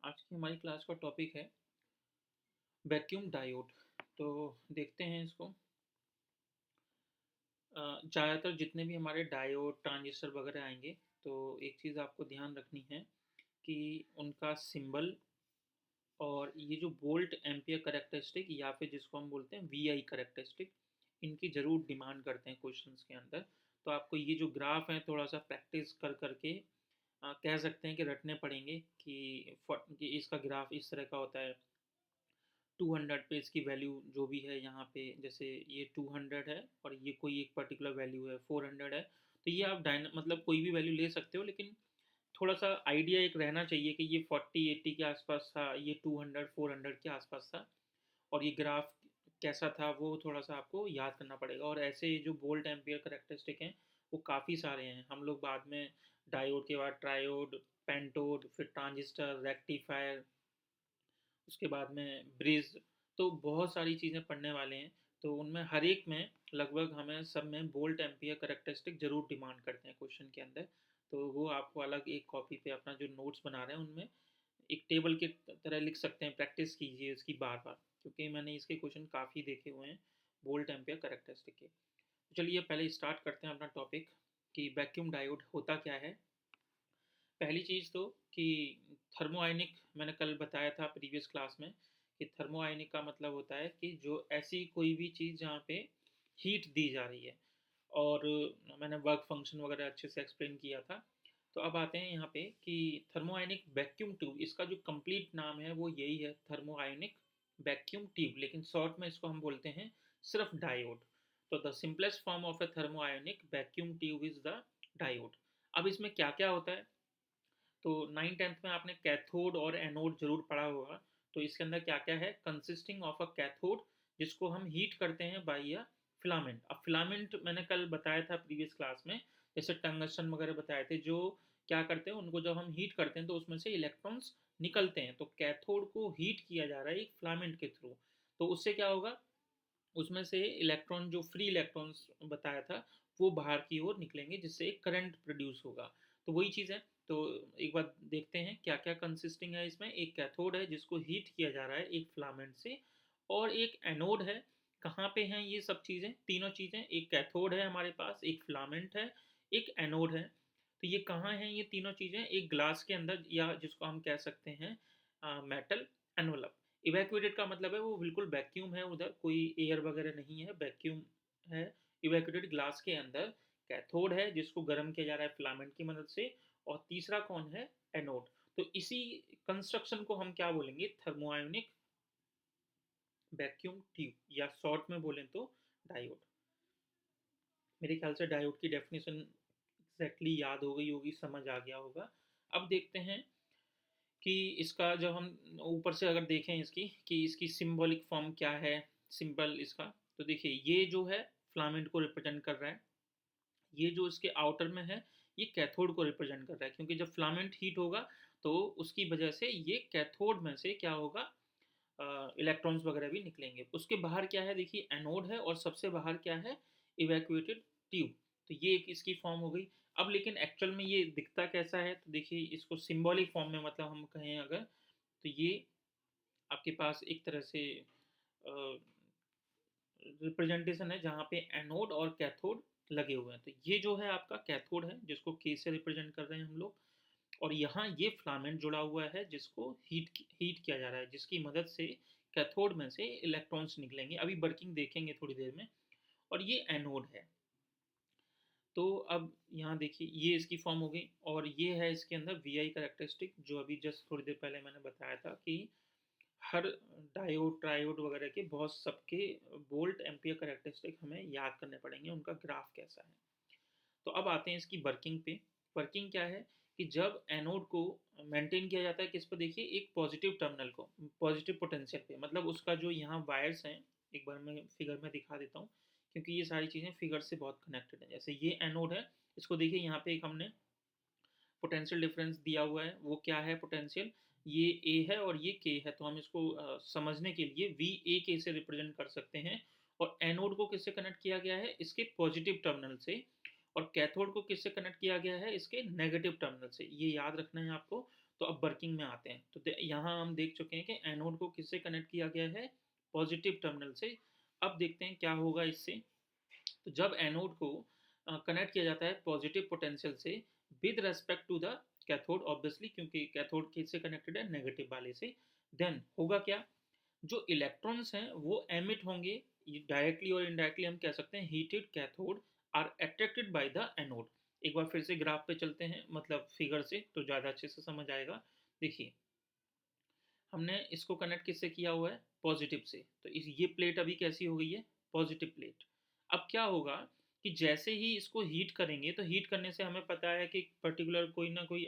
आज की हमारी क्लास का टॉपिक है वैक्यूम डायोड। तो देखते हैं इसको। ज़्यादातर जितने भी हमारे डायोड ट्रांजिस्टर वगैरह आएंगे, तो एक चीज़ आपको ध्यान रखनी है कि उनका सिंबल और ये जो वोल्ट एम्पियर करेक्टरिस्टिक या फिर जिसको हम बोलते हैं वी आई करेक्टरिस्टिक, इनकी ज़रूर डिमांड करते हैं क्वेश्चंस के अंदर। तो आपको ये जो ग्राफ है थोड़ा सा प्रैक्टिस कर करके कह सकते हैं कि रटने पड़ेंगे कि इसका ग्राफ इस तरह का होता है। 200 पे इसकी वैल्यू जो भी है यहाँ पे, जैसे ये 200 है और ये कोई एक पर्टिकुलर वैल्यू है 400 है। तो ये आप मतलब कोई भी वैल्यू ले सकते हो, लेकिन थोड़ा सा आइडिया एक रहना चाहिए कि ये 40-80 के आसपास था, ये 200-400 के आसपास था, और ये ग्राफ कैसा था वो थोड़ा सा आपको याद करना पड़ेगा। और ऐसे जो वोल्ट एम्पियर करेक्टरिस्टिक हैं वो काफ़ी सारे हैं। हम लोग बाद में डायोड के बाद ट्रायोड, पेंटोड, फिर ट्रांजिस्टर, रेक्टिफायर, उसके बाद में ब्रिज, तो बहुत सारी चीज़ें पढ़ने वाले हैं। तो उनमें हर एक में लगभग हमें सब में वोल्ट एम्पियर करेक्टरिस्टिक जरूर डिमांड करते हैं क्वेश्चन के अंदर। तो वो आपको अलग एक कॉपी पे अपना जो नोट्स बना रहे हैं उनमें एक टेबल की तरह लिख सकते हैं। प्रैक्टिस कीजिए इसकी बार बार, क्योंकि मैंने इसके क्वेश्चन काफ़ी देखे हुए हैं वोल्ट एम्पियर करेक्टरिस्टिक के। तो चलिए पहले स्टार्ट करते हैं अपना टॉपिक कि वैक्यूम डायोड होता क्या है। पहली चीज़ तो कि थर्मोआयनिक, मैंने कल बताया था प्रीवियस क्लास में कि थर्मोआयनिक का मतलब होता है कि जो ऐसी कोई भी चीज़ जहाँ पे हीट दी जा रही है। और मैंने वर्क फंक्शन वगैरह अच्छे से एक्सप्लेन किया था। तो अब आते हैं यहाँ पे कि थर्मोआयनिक वैक्यूम ट्यूब, इसका जो कंप्लीट नाम है वो यही है, थर्मोआयनिक वैक्यूम ट्यूब, लेकिन शॉर्ट में इसको हम बोलते हैं सिर्फ डायोड। तो the simplest form of a thermionic vacuum tube is the diode. अब इसमें क्या क्या होता है, तो 9th-10th में आपने कैथोड और एनोड जरूर पढ़ा होगा। तो इसके अंदर क्या क्या है, कंसिस्टिंग ऑफ अ कैथोड जिसको हम हीट करते हैं बाई अ फिलामेंट। अब फिलामेंट मैंने कल बताया था प्रीवियस क्लास में, जैसे टंगस्टन वगैरह बताए थे, जो क्या करते हैं उनको जब हम हीट करते हैं तो उसमें से इलेक्ट्रॉन्स निकलते हैं। तो कैथोड को हीट किया जा रहा है एक फिलामेंट के थ्रू। तो उससे क्या होगा, उसमें से इलेक्ट्रॉन, जो फ्री इलेक्ट्रॉन्स बताया था, वो बाहर की ओर निकलेंगे जिससे एक करंट प्रोड्यूस होगा। तो वही चीज़ है। तो एक बार देखते हैं क्या क्या कंसिस्टिंग है इसमें। एक कैथोड है जिसको हीट किया जा रहा है एक फिलामेंट से, और एक एनोड है। कहाँ पे हैं ये सब चीज़ें, तीनों चीज़ें, एक कैथोड है हमारे पास, एक फिलामेंट है, एक एनोड है। तो ये कहाँ हैं ये तीनों चीज़ें, एक ग्लास के अंदर, या जिसको हम कह सकते हैं मेटल एनवलप। इवैक्यूएटेड का मतलब है वो बिल्कुल वैक्यूम है, उधर कोई एयर वगैरह नहीं है, वैक्यूम है। इवैक्यूएटेड ग्लास के अंदर कैथोड है जिसको गर्म किया जा रहा है फिलामेंट की मदद से, और तीसरा कौन है, एनोड। तो इसी कंस्ट्रक्शन को हम क्या बोलेंगे, थर्मोआयोनिक वैक्यूम ट्यूब, या शॉर्ट में बोलें तो डायोड। मेरे ख्याल से डायोड की डेफिनेशन एग्जैक्टली याद हो गई होगी, समझ आ गया होगा। अब देखते हैं कि इसका जब हम ऊपर से अगर देखें इसकी कि इसकी सिंबॉलिक फॉर्म क्या है, सिंबल इसका। तो देखिए ये जो है फिलामेंट को रिप्रेजेंट कर रहा है, ये जो इसके आउटर में है ये कैथोड को रिप्रेजेंट कर रहा है, क्योंकि जब फिलामेंट हीट होगा तो उसकी वजह से ये कैथोड में से क्या होगा, इलेक्ट्रॉन्स वगैरह भी निकलेंगे। उसके बाहर क्या है, देखिए एनोड है, और सबसे बाहर क्या है, इवैक्यूएटेड ट्यूब। तो ये एक इसकी फॉर्म हो गई। अब लेकिन एक्चुअल में ये दिखता कैसा है, तो देखिए इसको सिंबॉलिक फॉर्म में मतलब हम कहें अगर, तो ये आपके पास एक तरह से रिप्रेजेंटेशन है जहाँ पे एनोड और कैथोड लगे हुए हैं। तो ये जो है आपका कैथोड है जिसको के से रिप्रेजेंट कर रहे हैं हम लोग, और यहाँ ये फिलामेंट जुड़ा हुआ है जिसको हीट किया जा रहा है, जिसकी मदद से कैथोड में से इलेक्ट्रॉन्स निकलेंगे। अभी वर्किंग देखेंगे थोड़ी देर में। और ये एनोड है। तो अब यहाँ देखिए ये इसकी फॉर्म हो गई, और ये है इसके अंदर वी आई करेक्टरिस्टिक, जो अभी जस्ट थोड़ी देर पहले मैंने बताया था कि हर डायोड ट्रायोड वगैरह के बहुत सबके वोल्ट एम्पियर करेक्टरिस्टिक हमें याद करने पड़ेंगे, उनका ग्राफ कैसा है। तो अब आते हैं इसकी वर्किंग पे। वर्किंग क्या है कि जब एनोड को मेंटेन किया जाता है किस पर, देखिए एक पॉजिटिव टर्मिनल को, पॉजिटिव पोटेंशियल पे, मतलब उसका जो यहाँ वायर्स हैं, एक बार मैं फिगर में दिखा देता हूँ, क्योंकि ये सारी चीज़ें फिगर से बहुत कनेक्टेड है। जैसे ये एनोड है, इसको देखिए यहाँ पे एक हमने पोटेंशियल डिफरेंस दिया हुआ है, वो क्या है पोटेंशियल, ये ए है और ये के है। तो हम इसको समझने के लिए वी ए के से रिप्रेजेंट कर सकते हैं। और एनोड को किससे कनेक्ट किया गया है, इसके पॉजिटिव टर्मिनल से, और कैथोड को किससे कनेक्ट किया गया है, इसके नेगेटिव टर्मिनल से। ये याद रखना है आपको। तो अब वर्किंग में आते हैं। तो यहाँ हम देख चुके हैं कि एनोड को किससे कनेक्ट किया गया है, पॉजिटिव टर्मिनल से। अब देखते हैं क्या होगा इससे। तो जब एनोड को कनेक्ट किया जाता है पॉजिटिव पोटेंशियल से with respect to the cathode, obviously क्योंकि कैथोड किससे कनेक्टेड है, नेगेटिव वाले से, देन होगा क्या, जो इलेक्ट्रॉन्स हैं वो एमिट होंगे, डायरेक्टली और इनडायरेक्टली हम कह सकते हैं। Heated cathode are attracted by the anode. एक बार फिर से ग्राफ पे चलते हैं, मतलब फिगर से, तो ज़्यादा अच्छे से समझ आएगा। देखिए हमने इसको कनेक्ट किससे किया हुआ है, पॉजिटिव से। तो ये प्लेट अभी कैसी हो गई है, पॉजिटिव प्लेट। अब क्या होगा कि जैसे ही इसको हीट करेंगे, तो हीट करने से हमें पता है कि पर्टिकुलर कोई ना कोई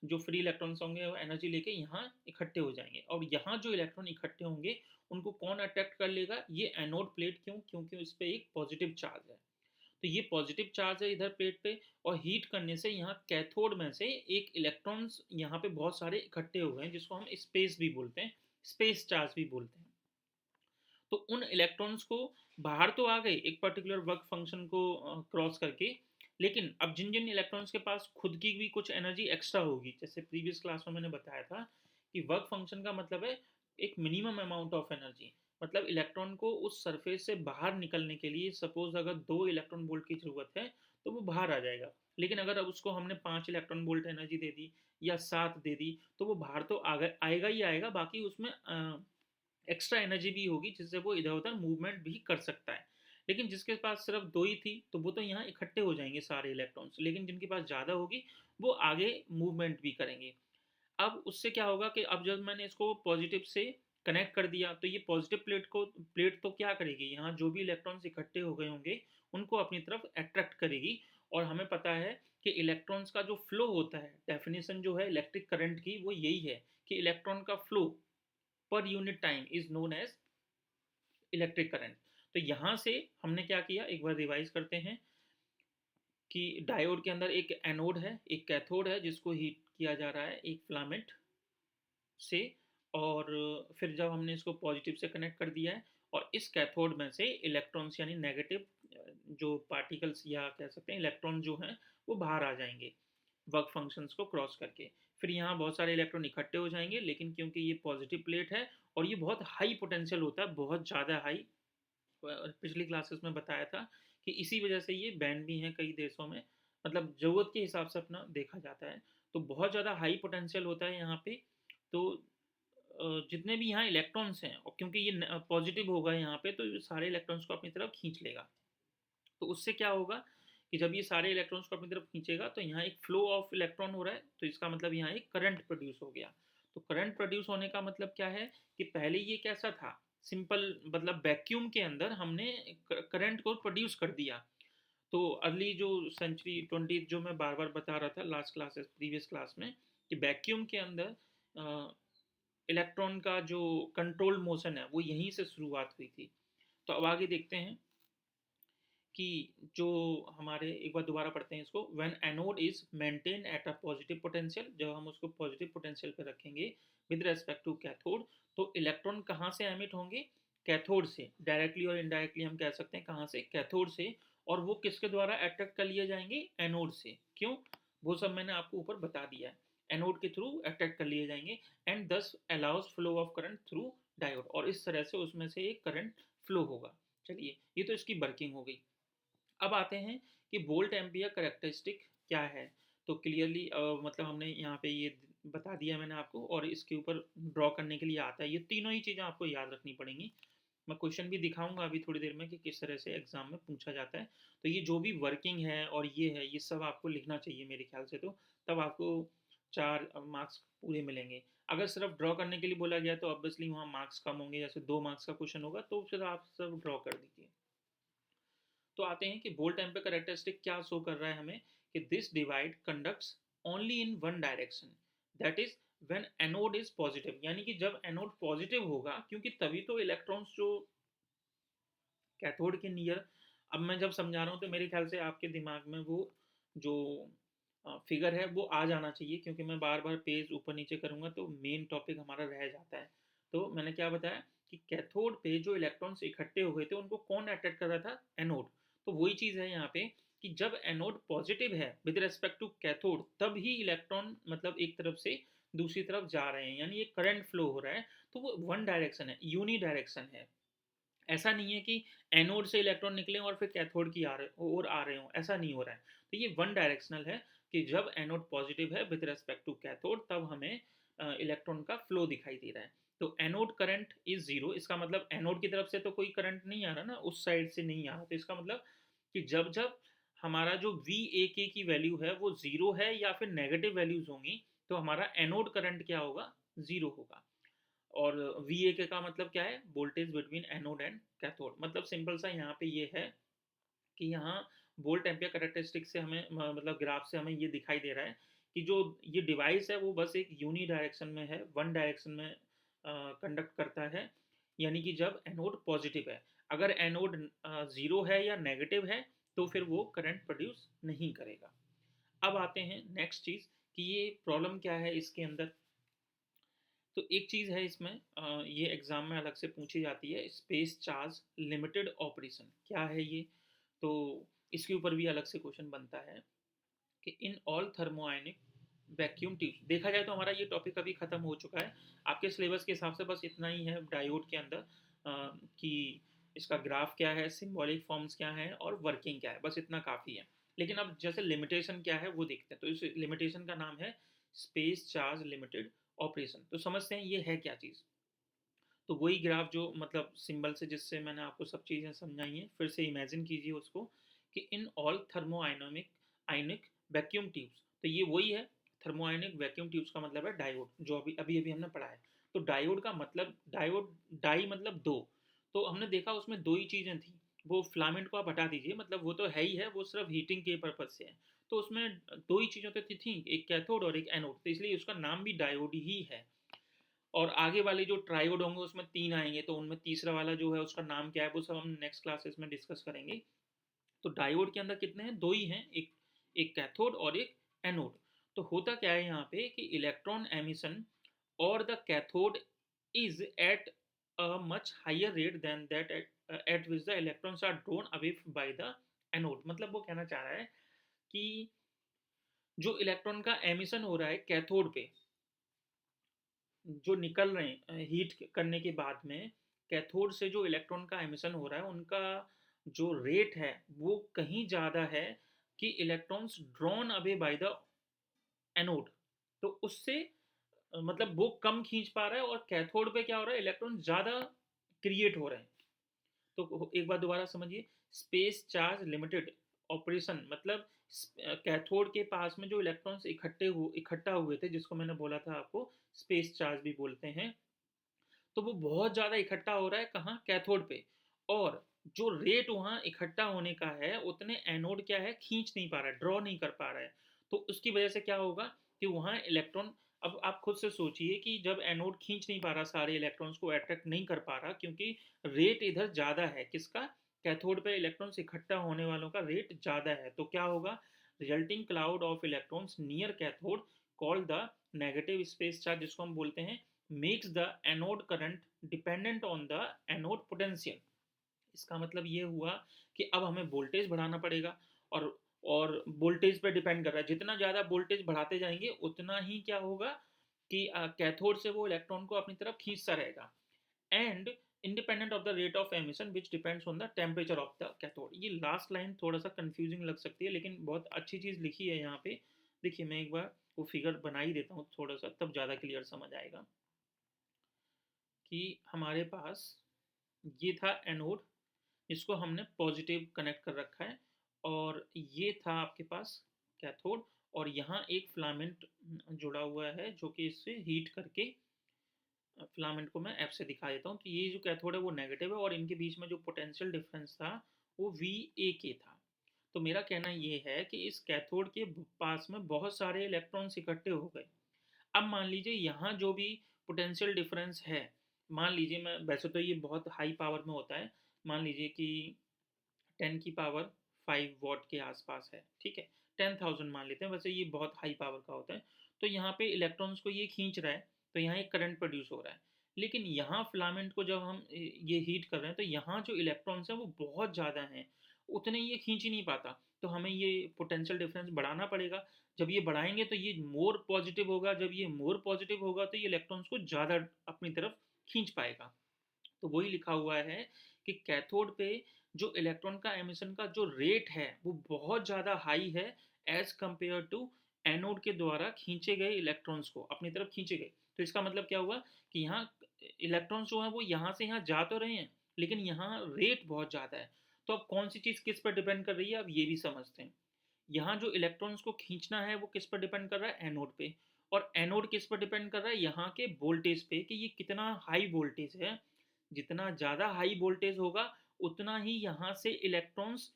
जो फ्री इलेक्ट्रॉन्स होंगे वो एनर्जी लेके यहाँ इकट्ठे हो जाएंगे, और यहाँ जो इलेक्ट्रॉन इकट्ठे होंगे उनको कौन अट्रैक्ट कर लेगा, ये एनोड प्लेट। क्यों, क्योंकि उस पर एक पॉजिटिव चार्ज है। तो ये पॉजिटिव चार्ज है इधर प्लेट पे, और हीट करने से यहाँ कैथोड में से एक इलेक्ट्रॉन्स यहाँ पे बहुत सारे इकट्ठे हुए हैं, जिसको हम स्पेस भी बोलते हैं, स्पेस चार्ज भी बोलते हैं। तो उन इलेक्ट्रॉन्स को बाहर तो आ गए एक पर्टिकुलर वर्क फंक्शन को क्रॉस करके, लेकिन अब जिन जिन इलेक्ट्रॉन्स के पास खुद की भी कुछ एनर्जी एक्स्ट्रा होगी, जैसे प्रीवियस क्लास में मैंने बताया था कि वर्क फंक्शन का मतलब है एक मिनिमम अमाउंट ऑफ एनर्जी। मतलब इलेक्ट्रॉन को उस सरफेस से बाहर निकलने के लिए सपोज अगर 2 इलेक्ट्रॉन वोल्ट की जरूरत है तो वो बाहर आ जाएगा। लेकिन अगर अब उसको हमने 5 इलेक्ट्रॉन वोल्ट एनर्जी दे दी या 7 दे दी, तो वो बाहर तो आएगा ही आएगा, बाकी उसमें एक्स्ट्रा एनर्जी भी होगी जिससे वो इधर उधर मूवमेंट भी कर सकता है। लेकिन जिसके पास सिर्फ 2 ही थी तो वो तो यहाँ इकट्ठे हो जाएंगे सारे इलेक्ट्रॉन्स, लेकिन जिनके पास ज़्यादा होगी वो आगे मूवमेंट भी करेंगे। अब उससे क्या होगा कि अब जब मैंने इसको पॉजिटिव से कनेक्ट कर दिया, तो ये पॉजिटिव प्लेट तो क्या करेगी, यहाँ जो भी इलेक्ट्रॉन्स इकट्ठे हो गए होंगे उनको अपनी तरफ अट्रैक्ट करेगी। और हमें पता है कि इलेक्ट्रॉन्स का जो फ्लो होता है, डेफिनेशन जो है इलेक्ट्रिक करंट की वो यही है कि इलेक्ट्रॉन का फ्लो पर unit time is known as electric current. तो यहाँ से हमने क्या किया, एक बार रिवाइज करते हैं कि डायोड के अंदर एक एनोड है, एक कैथोड है जिसको हीट किया जा रहा है एक फिलामेंट से, और फिर जब हमने इसको पॉजिटिव से कनेक्ट कर दिया है, और इस कैथोड में से इलेक्ट्रॉन्स यानी नेगेटिव जो पार्टिकल्स या कह सकते हैं इलेक्ट्रॉन जो हैं वो बाहर आ जाएंगे वर्क फंक्शंस को क्रॉस करके। फिर यहाँ बहुत सारे इलेक्ट्रॉन इकट्ठे हो जाएंगे, लेकिन क्योंकि ये पॉजिटिव प्लेट है और ये बहुत हाई पोटेंशियल होता है, बहुत ज़्यादा हाई, पिछली क्लासेस में बताया था कि इसी वजह से ये बैन भी हैं कई देशों में, मतलब ज़रूरत के हिसाब से अपना देखा जाता है। तो बहुत ज़्यादा हाई पोटेंशियल होता है यहाँ पे। तो जितने भी यहाँ इलेक्ट्रॉन्स हैं, और क्योंकि ये पॉजिटिव होगा यहाँ पे, तो ये सारे इलेक्ट्रॉन्स को अपनी तरफ खींच लेगा। तो उससे क्या होगा कि जब ये सारे इलेक्ट्रॉन्स को अपनी तरफ खींचेगा तो यहाँ एक फ्लो ऑफ इलेक्ट्रॉन हो रहा है, तो इसका मतलब यहाँ एक करंट प्रोड्यूस हो गया। तो करंट प्रोड्यूस होने का मतलब क्या है कि पहले ये कैसा था, सिंपल, मतलब वैक्यूम के अंदर हमने करंट को प्रोड्यूस कर दिया। तो अर्ली जो सेंचुरी 20 जो मैं बार बार बता रहा था लास्ट क्लासेस प्रीवियस क्लास में, कि वैक्यूम के अंदर इलेक्ट्रॉन का जो कंट्रोल मोशन है वो यहीं से शुरुआत हुई थी। तो अब आगे देखते हैं कि जो हमारे, एक बार दोबारा पढ़ते हैं इसको, when anode is maintain at a positive potential, जब हम उसको पॉजिटिव पोटेंशियल पे रखेंगे विद रेस्पेक्ट टू कैथोड, तो इलेक्ट्रॉन कहाँ से एमिट होंगे, कैथोड से, डायरेक्टली और इनडायरेक्टली हम कह सकते हैं कहाँ से, कैथोड से। और वो किसके द्वारा अट्रैक्ट कर लिए जाएंगे, एनोड से। क्यों, वो सब मैंने आपको ऊपर बता दिया है, एनोड के थ्रू अट्रैक्ट कर लिए जाएंगे, एंड दस allows flow of current through diode, और इस तरह से उसमें से एक करंट फ्लो होगा। चलिए, ये तो इसकी वर्किंग हो गई। अब आते हैं कि वोल्ट एम्पियर करेक्टरिस्टिक क्या है। तो क्लियरली मतलब हमने यहाँ पे ये बता दिया मैंने आपको, और इसके ऊपर ड्रॉ करने के लिए आता है, ये तीनों ही चीज़ें आपको याद रखनी पड़ेंगी। मैं क्वेश्चन भी दिखाऊंगा अभी थोड़ी देर में कि किस तरह से एग्जाम में पूछा जाता है। तो ये जो भी वर्किंग है और ये है, ये सब आपको लिखना चाहिए मेरे ख्याल से, तो तब आपको 4 मार्क्स पूरे मिलेंगे। अगर सिर्फ ड्रॉ करने के लिए बोला गया तो ऑब्वियसली वहाँ मार्क्स कम होंगे, जैसे 2 मार्क्स का क्वेश्चन होगा तो फिर आप सब ड्रॉ कर दीजिए। तो आते हैं कि वोल्ट एम्पीयर कैरेक्टरिस्टिक क्या शो कर रहा है हमें, कि this divide conducts only in one direction, that is when anode is positive, यानी कि जब एनोड पॉजिटिव होगा, क्योंकि तभी तो इलेक्ट्रॉन्स जो कैथोड के नियर, अब मैं जब समझा रहा हूँ तो मेरे ख्याल से आपके दिमाग में वो जो फिगर है वो आ जाना चाहिए, क्योंकि मैं बार बार पेज ऊपर नीचे करूँगा तो मेन टॉपिक हमारा रह जाता है। तो मैंने क्या बताया कि कैथोड पे जो इलेक्ट्रॉन्स इकट्ठे हो गए थे उनको कौन अट्रैक्ट कर रहा था, एनोड। तो वही चीज़ है यहाँ पे कि जब एनोड पॉजिटिव है विद रेस्पेक्ट टू कैथोड, तब ही इलेक्ट्रॉन मतलब एक तरफ से दूसरी तरफ जा रहे हैं, यानी ये करंट फ्लो हो रहा है, तो वो वन डायरेक्शन है, यूनी डायरेक्शन है। ऐसा नहीं है कि एनोड से इलेक्ट्रॉन निकले और फिर कैथोड की ओर आ रहे हो, ऐसा नहीं हो रहा है। तो ये वन डायरेक्शनल है कि जब एनोड पॉजिटिव है विद रिस्पेक्ट टू कैथोड, तब हमें इलेक्ट्रॉन का फ्लो दिखाई दे रहा है। तो एनोड करंट इज जीरो, इसका मतलब एनोड की तरफ से तो कोई करंट नहीं आ रहा ना, उस साइड से नहीं आ रहा, तो इसका मतलब कि जब जब हमारा जो वी ए के की वैल्यू है वो जीरो है या फिर नेगेटिव वैल्यूज होंगी, तो हमारा एनोड करंट क्या होगा, जीरो होगा। और वी ए के का मतलब क्या है, voltage between anode and cathode. मतलब सिंपल सा यहाँ पे ये है कि यहाँ वोल्ट एम्पियर कैरेक्टरिस्टिक से हमें मतलब ग्राफ से हमें ये दिखाई दे रहा है कि जो ये डिवाइस है वो बस एक यूनी डायरेक्शन में है, वन डायरेक्शन में कंडक्ट करता है, यानी कि जब एनोड पॉजिटिव है। अगर एनोड ज़ीरो है या नेगेटिव है तो फिर वो करंट प्रोड्यूस नहीं करेगा। अब आते हैं नेक्स्ट चीज़ कि ये प्रॉब्लम क्या है इसके अंदर। तो एक चीज़ है इसमें, ये एग्ज़ाम में अलग से पूछी जाती है, स्पेस चार्ज लिमिटेड ऑपरेशन क्या है ये। तो इसके ऊपर भी अलग से क्वेश्चन बनता है कि इन ऑल थर्मोआयनिक वैक्यूम ट्यूब्स, देखा जाए तो हमारा ये टॉपिक अभी ख़त्म हो चुका है। आपके सिलेबस के हिसाब से बस इतना ही है डायोड के अंदर, कि इसका ग्राफ क्या है, सिंबॉलिक फॉर्म्स क्या है और वर्किंग क्या है, बस इतना काफ़ी है। लेकिन अब जैसे लिमिटेशन क्या है वो देखते हैं। तो इस लिमिटेशन का नाम है स्पेस चार्ज लिमिटेड ऑपरेशन। तो समझते हैं ये है क्या चीज़। तो वही ग्राफ जो मतलब सिंबल से जिससे मैंने आपको सब चीज़ें समझाई हैं, फिर से इमेजिन कीजिए उसको कि in all thermionic ionic vacuum tubes, तो ये वही है। थर्मोआयनिक वैक्यूम ट्यूब्स का मतलब है डायोड, जो अभी अभी अभी हमने पढ़ा है। तो डायोड का मतलब, डायोड, डाई मतलब दो, तो हमने देखा उसमें दो ही चीज़ें थी। वो फिलामेंट को आप हटा दीजिए, मतलब वो तो है ही है, वो सिर्फ हीटिंग के पर्पज से है। तो उसमें दो ही चीज़ों तो थी, एक कैथोड और एक एनोड, तो इसलिए उसका नाम भी डायोड ही है। और आगे वाले जो ट्रायोड होंगे उसमें तीन आएंगे, तो उनमें तीसरा वाला जो है उसका नाम क्या है वो सब हम नेक्स्ट क्लासेस में डिस्कस करेंगे। तो डायोड के अंदर कितने हैं, दो ही हैं, एक एक कैथोड और एक एनोड। तो होता क्या है यहाँ पे कि इलेक्ट्रॉन एमिशन और the cathode is at a much higher rate than that at which the electrons are drawn away by the anode. मतलब वो कहना चाह रहा है कि जो इलेक्ट्रॉन का एमिशन हो रहा है कैथोड पे, जो निकल रहे हैं हीट करने के बाद में, कैथोड से जो इलेक्ट्रॉन का एमिशन हो रहा है उनका जो रेट है वो कहीं ज़्यादा है कि electrons drawn away by the anode. तो उससे मतलब वो कम खींच पा रहा है और कैथोड पे क्या हो रहा है, इलेक्ट्रॉन ज़्यादा क्रिएट हो रहे हैं। तो एक बार दोबारा समझिए, स्पेस चार्ज लिमिटेड ऑपरेशन मतलब कैथोड के पास में जो इलेक्ट्रॉन्स इकट्ठा हुए थे, जिसको मैंने बोला था आपको स्पेस चार्ज भी बोलते हैं, तो वो बहुत ज़्यादा इकट्ठा हो रहा है कहाँ, कैथोड पे। और जो रेट वहाँ इकट्ठा होने का है उतने एनोड क्या है, खींच नहीं पा रहा है, ड्रॉ नहीं कर पा रहा है। तो उसकी वजह से क्या होगा कि वहाँ इलेक्ट्रॉन, अब आप खुद से सोचिए कि जब एनोड खींच नहीं पा रहा, सारे इलेक्ट्रॉन्स को अट्रैक्ट नहीं कर पा रहा, क्योंकि रेट इधर ज़्यादा है, किसका, कैथोड पे इलेक्ट्रॉन्स इकट्ठा होने वालों का रेट ज़्यादा है, तो क्या होगा, resulting cloud of electrons near cathode called the negative space charge, जिसको हम बोलते हैं, makes the anode current dependent on the anode potential. इसका मतलब ये हुआ कि अब हमें वोल्टेज बढ़ाना पड़ेगा, और वोल्टेज पे डिपेंड कर रहा है, जितना ज़्यादा वोल्टेज बढ़ाते जाएंगे उतना ही क्या होगा कि कैथोड से वो इलेक्ट्रॉन को अपनी तरफ खींचता रहेगा। And independent of the rate of emission which depends on the temperature of the cathode. ये लास्ट लाइन थोड़ा सा कंफ्यूजिंग लग सकती है, लेकिन बहुत अच्छी चीज़ लिखी है यहाँ पे। देखिए मैं एक बार वो फिगर बना ही देता हूँ थोड़ा सा, तब ज़्यादा क्लियर समझ आएगा। कि हमारे पास ये था एनोड, इसको हमने पॉजिटिव कनेक्ट कर रखा है, और ये था आपके पास कैथोड, और यहाँ एक फिलामेंट जुड़ा हुआ है जो कि इससे हीट करके, फिलामेंट को मैं एफ से दिखा देता हूँ, तो ये जो कैथोड है वो नेगेटिव है, और इनके बीच में जो पोटेंशियल डिफरेंस था वो वी ए के था। तो मेरा कहना ये है कि इस कैथोड के पास में बहुत सारे इलेक्ट्रॉन्स इकट्ठे हो गए। अब मान लीजिए यहाँ जो भी पोटेंशियल डिफरेंस है, मान लीजिए, मैं वैसे तो ये बहुत हाई पावर में होता है, मान लीजिए कि 10⁵ वॉट के आसपास है, ठीक है, 10,000 मान लेते हैं, वैसे ये बहुत हाई पावर का होता है। तो यहाँ पे इलेक्ट्रॉन्स को ये खींच रहा है, तो यहाँ एक करंट प्रोड्यूस हो रहा है। लेकिन यहाँ फिलामेंट को जब हम ये हीट कर रहे हैं तो यहाँ जो इलेक्ट्रॉन्स हैं वो बहुत ज़्यादा हैं, उतने ये खींच ही नहीं पाता, तो हमें ये पोटेंशियल डिफरेंस बढ़ाना पड़ेगा, जब ये बढ़ाएंगे तो ये मोर पॉजिटिव होगा, जब ये मोर पॉजिटिव होगा तो ये इलेक्ट्रॉन्स को ज़्यादा अपनी तरफ खींच पाएगा। तो वही लिखा हुआ है कि कैथोड पे जो इलेक्ट्रॉन का एमिशन का जो रेट है वो बहुत ज़्यादा हाई है एज कंपेयर टू एनोड के द्वारा खींचे गए इलेक्ट्रॉन्स को अपनी तरफ खींचे गए। तो इसका मतलब क्या हुआ कि यहाँ इलेक्ट्रॉन्स जो है वो यहाँ से यहाँ जा तो रहे हैं, लेकिन यहाँ रेट बहुत ज़्यादा है। तो अब कौन सी चीज़ किस पर डिपेंड कर रही है, अब ये भी समझते हैं। यहाँ जो इलेक्ट्रॉन्स को खींचना है वो किस पर डिपेंड कर रहा है, एनोड पे। और एनोड किस पर डिपेंड कर रहा है, यहाँ के वोल्टेज पे, कि ये कितना हाई वोल्टेज है। जितना ज़्यादा हाई वोल्टेज होगा उतना ही यहाँ से इलेक्ट्रॉन्स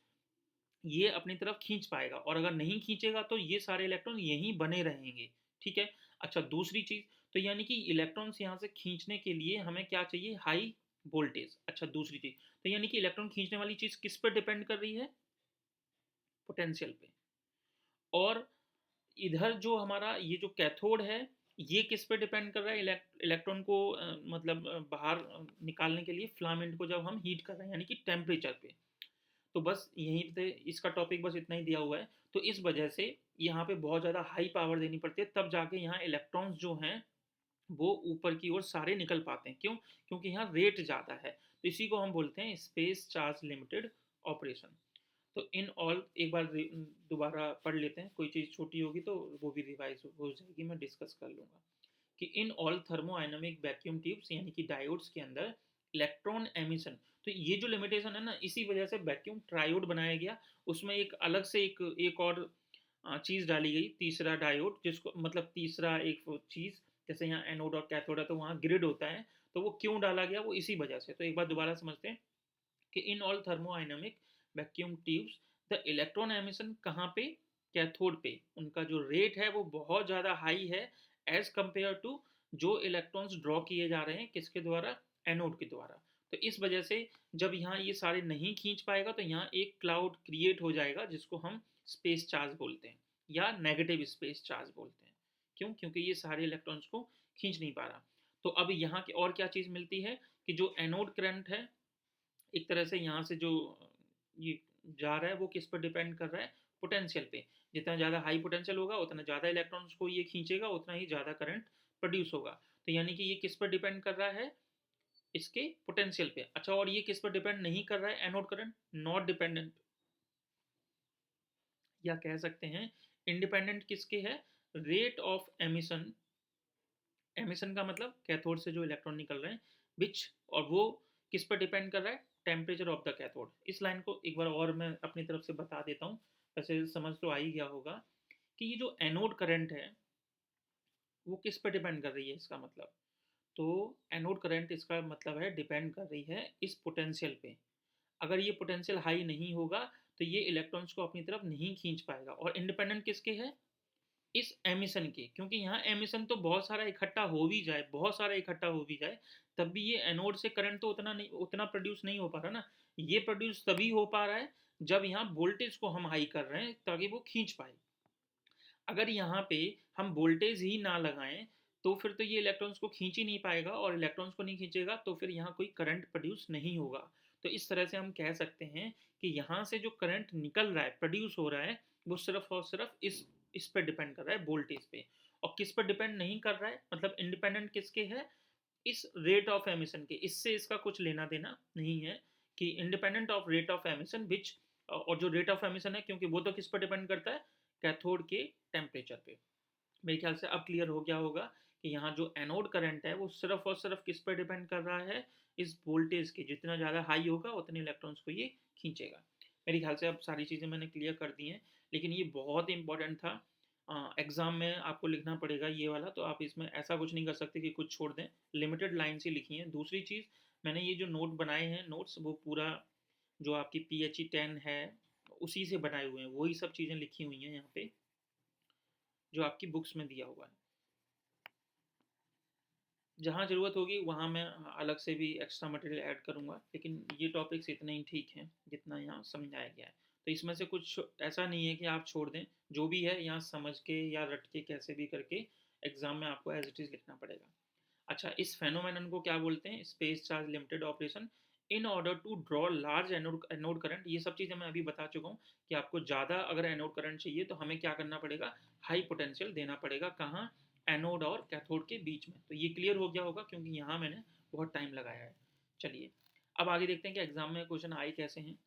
ये अपनी तरफ खींच पाएगा, और अगर नहीं खींचेगा तो ये सारे इलेक्ट्रॉन यहीं बने रहेंगे। ठीक है। अच्छा, दूसरी चीज़, तो यानी कि इलेक्ट्रॉन्स यहाँ से खींचने के लिए हमें क्या चाहिए, हाई वोल्टेज। अच्छा, दूसरी चीज़, तो यानी कि इलेक्ट्रॉन खींचने वाली चीज़ किस पर डिपेंड कर रही है, पोटेंशियल पे। और इधर जो हमारा ये जो कैथोड है ये किस पे डिपेंड कर रहा है, इलेक्ट्रॉन को मतलब बाहर निकालने के लिए फिलामेंट को जब हम हीट कर रहे हैं यानी कि टेम्परेचर पे। तो बस यहीं पे इसका टॉपिक बस इतना ही दिया हुआ है। तो इस वजह से यहाँ पे बहुत ज़्यादा हाई पावर देनी पड़ती है, तब जाके यहाँ इलेक्ट्रॉन्स जो हैं वो ऊपर की ओर सारे निकल पाते हैं। क्यों? क्योंकि यहाँ रेट ज़्यादा है। तो इसी को हम बोलते हैं स्पेस चार्ज लिमिटेड ऑपरेशन। तो इन ऑल एक बार दोबारा पढ़ लेते हैं, कोई चीज़ छोटी होगी तो वो भी रिवाइज हो जाएगी, मैं डिस्कस कर लूँगा। कि in all thermodynamic vacuum tubes यानी कि डायोड्स के अंदर इलेक्ट्रॉन एमिशन, तो ये जो लिमिटेशन है ना, इसी वजह से वैक्यूम ट्रायोड बनाया गया। उसमें एक अलग से एक और चीज़ डाली गई, तीसरा डायोड, जिसको मतलब तीसरा एक चीज़, जैसे यहाँ एनोड और कैथोड है तो वहाँ ग्रिड होता है। तो वो क्यों डाला गया, वो इसी वजह से। तो एक बार दोबारा समझते हैं कि in all thermodynamic vacuum tubes the electron emission कहाँ पे, कैथोड पे, उनका जो रेट है वो बहुत ज़्यादा हाई है एज कंपेयर टू जो इलेक्ट्रॉन्स ड्रॉ किए जा रहे हैं किसके द्वारा, एनोड के द्वारा। तो इस वजह से जब यहाँ ये सारे नहीं खींच पाएगा तो यहाँ एक क्लाउड क्रिएट हो जाएगा जिसको हम स्पेस चार्ज बोलते हैं या नेगेटिव स्पेस चार्ज बोलते हैं। क्यों? क्योंकि ये सारे इलेक्ट्रॉन्स को खींच नहीं पा रहा। तो अब यहाँ की और क्या चीज़ मिलती है कि जो एनोड करंट है एक तरह से यहाँ से जो ये जा रहा है वो किस पर डिपेंड कर रहा है, पोटेंशियल पे। जितना ज़्यादा हाई पोटेंशियल होगा उतना ज़्यादा इलेक्ट्रॉन्स को ये खींचेगा, उतना ही ज़्यादा करंट प्रोड्यूस होगा। तो यानी कि ये किस पर डिपेंड कर रहा है, इसके पोटेंशियल पे। अच्छा, और ये किस पर डिपेंड नहीं कर रहा है, एनोड करंट, नॉट डिपेंडेंट, या कह सकते हैं इंडिपेंडेंट किसके है, रेट ऑफ एमिशन। एमिशन का मतलब कैथोड से जो इलेक्ट्रॉन निकल रहे हैं, विच, और वो किस पर डिपेंड कर रहा है, टेम्परेचर ऑफ द कैथोड। इस लाइन को एक बार और मैं अपनी तरफ से बता देता हूँ, वैसे समझ तो आ ही गया होगा कि ये जो एनोड करंट है वो किस पर डिपेंड कर रही है, इसका मतलब। तो एनोड करंट इसका मतलब है डिपेंड कर रही है इस पोटेंशियल पे। अगर ये पोटेंशियल हाई नहीं होगा तो ये इलेक्ट्रॉन्स को अपनी तरफ नहीं खींच पाएगा। और इंडिपेंडेंट किसके है, इस एमिशन के। क्योंकि यहाँ एमिशन तो बहुत सारा इकट्ठा हो भी जाए, बहुत सारा इकट्ठा हो भी जाए, तब भी ये एनोड से करंट तो उतना नहीं, उतना प्रोड्यूस नहीं हो पा रहा ना। ये प्रोड्यूस तभी हो पा रहा है जब यहाँ वोल्टेज को हम हाई कर रहे हैं ताकि वो खींच पाए। अगर यहाँ पे हम वोल्टेज ही ना लगाएं तो फिर तो ये इलेक्ट्रॉन्स को खींच ही नहीं पाएगा, और इलेक्ट्रॉन्स को नहीं खींचेगा तो फिर यहाँ कोई करंट प्रोड्यूस नहीं होगा। तो इस तरह से हम कह सकते हैं कि यहाँ से जो करंट निकल रहा है, प्रोड्यूस हो रहा है, वो सिर्फ और सिर्फ इस पर डिपेंड कर रहा है, वोल्टेज पे। और किस पर डिपेंड नहीं कर रहा है, मतलब इंडिपेंडेंट किसके है, इस रेट ऑफ एमिशन के। इससे इसका कुछ लेना देना नहीं है कि independent of rate of emission which. और जो रेट ऑफ एमिशन है, क्योंकि वो तो किस पर डिपेंड करता है, कैथोड के टेम्परेचर पे। मेरे ख्याल से अब क्लियर हो गया होगा कि यहाँ जो एनोड करंट है वो सिर्फ और सिर्फ किस पर डिपेंड कर रहा है, इस वोल्टेज के। जितना ज़्यादा हाई होगा उतने इलेक्ट्रॉन्स को ये खींचेगा। मेरे ख्याल से अब सारी चीज़ें मैंने क्लियर कर दी हैं, लेकिन ये बहुत इंपॉर्टेंट था। एग्ज़ाम में आपको लिखना पड़ेगा ये वाला, तो आप इसमें ऐसा कुछ नहीं कर सकते कि कुछ छोड़ दें, लिमिटेड लाइन से लिखी है। दूसरी चीज़, मैंने ये जो नोट बनाए हैं, नोट्स, वो पूरा जो आपकी PHE 10 है उसी से बनाए हुए हैं, वही सब चीज़ें लिखी हुई हैं यहाँ पे जो आपकी बुक्स में दिया हुआ है। जहाँ ज़रूरत होगी वहाँ मैं अलग से भी एक्स्ट्रा मटेरियल ऐड करूँगा, लेकिन ये टॉपिक्स इतने ही ठीक हैं जितना यहाँ समझाया गया है। तो इसमें से कुछ ऐसा नहीं है कि आप छोड़ दें, जो भी है यहाँ समझ के या रट के कैसे भी करके एग्ज़ाम में आपको एज इट इज़ लिखना पड़ेगा। अच्छा, इस फेनोमेनन को क्या बोलते हैं, space charge limited operation. In order to draw large anode current, ये सब चीज़ें मैं अभी बता चुका हूँ कि आपको ज़्यादा अगर एनोड करंट चाहिए तो हमें क्या करना पड़ेगा, हाई पोटेंशियल देना पड़ेगा, कहाँ, एनोड और कैथोड के बीच में। तो ये क्लियर हो गया होगा क्योंकि यहाँ मैंने बहुत टाइम लगाया है। चलिए अब आगे देखते हैं कि एग्जाम में क्वेश्चन आए कैसे हैं।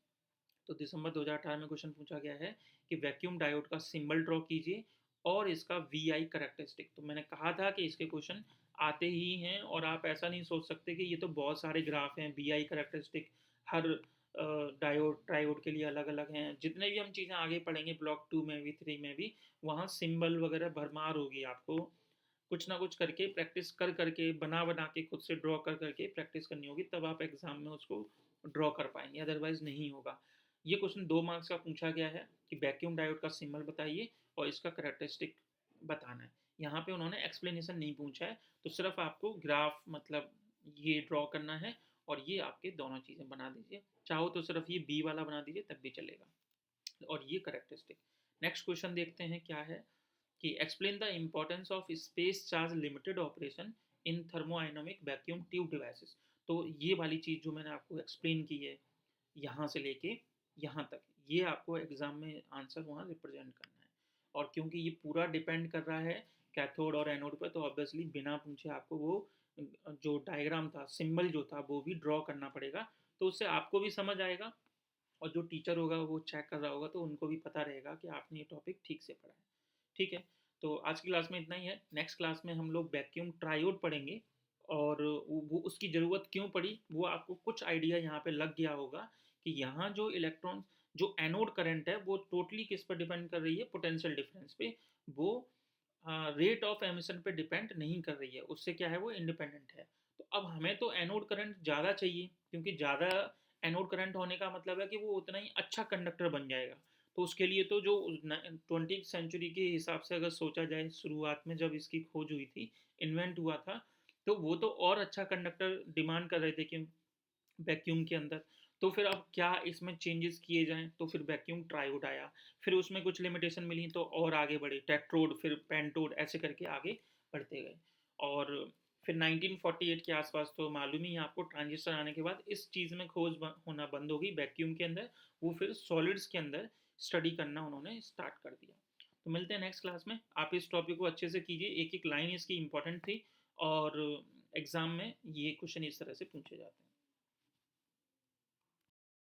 तो दिसंबर 2018 में क्वेश्चन पूछा गया है कि वैक्यूम डायोड का सिंबल ड्रॉ कीजिए और इसका वी आई करेक्टरिस्टिक। तो मैंने कहा था कि इसके क्वेश्चन आते ही हैं और आप ऐसा नहीं सोच सकते कि ये तो बहुत सारे ग्राफ हैं, वी आई करेक्टरिस्टिक हर डायोड ट्रायोड के लिए अलग अलग हैं। जितने भी हम चीज़ें आगे पढ़ेंगे ब्लॉक 2 में भी 3 में भी, वहाँ सिंबल वगैरह भरमार होगी। आपको कुछ ना कुछ करके प्रैक्टिस कर करके बना बना के खुद से ड्रॉ कर करके प्रैक्टिस करनी होगी, तब आप एग्जाम में उसको ड्रॉ कर पाएंगे, अदरवाइज नहीं होगा। ये क्वेश्चन 2 मार्क्स का पूछा गया है कि वैक्यूम डायोड का सिंबल बताइए और इसका करेक्टरिस्टिक बताना है। यहाँ पे उन्होंने एक्सप्लेनेशन नहीं पूछा है, तो सिर्फ आपको ग्राफ मतलब ये ड्रॉ करना है और ये आपके दोनों चीज़ें बना दीजिए। चाहो तो सिर्फ ये बी वाला बना दीजिए तब भी चलेगा। और ये करेक्टरिस्टिक। नेक्स्ट क्वेश्चन देखते हैं क्या है कि explain the importance of space charge limited operation in thermodynamic vacuum tube devices. तो ये वाली चीज़ जो मैंने आपको एक्सप्लेन की है यहाँ से लेके यहाँ तक, ये आपको एग्जाम में आंसर वहाँ रिप्रेजेंट करना है। और क्योंकि ये पूरा डिपेंड कर रहा है कैथोड और एनोड पर, तो ऑब्वियसली बिना पूछे आपको वो जो डायग्राम था, सिंबल जो था, वो भी ड्रॉ करना पड़ेगा। तो उससे आपको भी समझ आएगा और जो टीचर होगा वो चेक कर रहा होगा तो उनको भी पता रहेगा कि आपने ये टॉपिक ठीक से पढ़ा है। ठीक है, तो आज की क्लास में इतना ही है। नेक्स्ट क्लास में हम लोग वैक्यूम ट्रायोड पढ़ेंगे और वो उसकी ज़रूरत क्यों पड़ी वो आपको कुछ आइडिया यहाँ पे लग गया होगा कि यहाँ जो इलेक्ट्रॉन, जो एनोड करंट है वो टोटली किस पर डिपेंड कर रही है, पोटेंशियल डिफरेंस पे। वो रेट ऑफ एमिशन पे डिपेंड नहीं कर रही है, उससे क्या है वो इंडिपेंडेंट है। तो अब हमें तो एनोड करंट ज़्यादा चाहिए क्योंकि ज़्यादा एनोड करंट होने का मतलब है कि वो उतना ही अच्छा कंडक्टर बन जाएगा। तो उसके लिए तो जो 20th सेंचुरी के हिसाब से अगर सोचा जाए, शुरुआत में जब इसकी खोज हुई थी, इन्वेंट हुआ था, तो वो तो और अच्छा कंडक्टर डिमांड कर रहे थे कि वैक्यूम के अंदर। तो फिर अब क्या इसमें चेंजेस किए जाएं, तो फिर वैक्यूम ट्रायोड आया। फिर उसमें कुछ लिमिटेशन मिली तो और आगे बढ़े, टेट्रोड, फिर पेंटोड, ऐसे करके आगे बढ़ते गए। और फिर 1948 के आसपास तो मालूम ही है आपको, ट्रांजिस्टर आने के बाद इस चीज़ में खोज होना बंद हो गई वैक्यूम के अंदर। वो फिर सॉलिड्स के अंदर स्टडी करना उन्होंने स्टार्ट कर दिया। तो मिलते हैं नेक्स्ट क्लास में। आप इस टॉपिक को अच्छे से कीजिए, एक एक लाइन इसकी इंपॉर्टेंट थी और एग्ज़ाम में ये क्वेश्चन इस तरह से पूछे जाते हैं।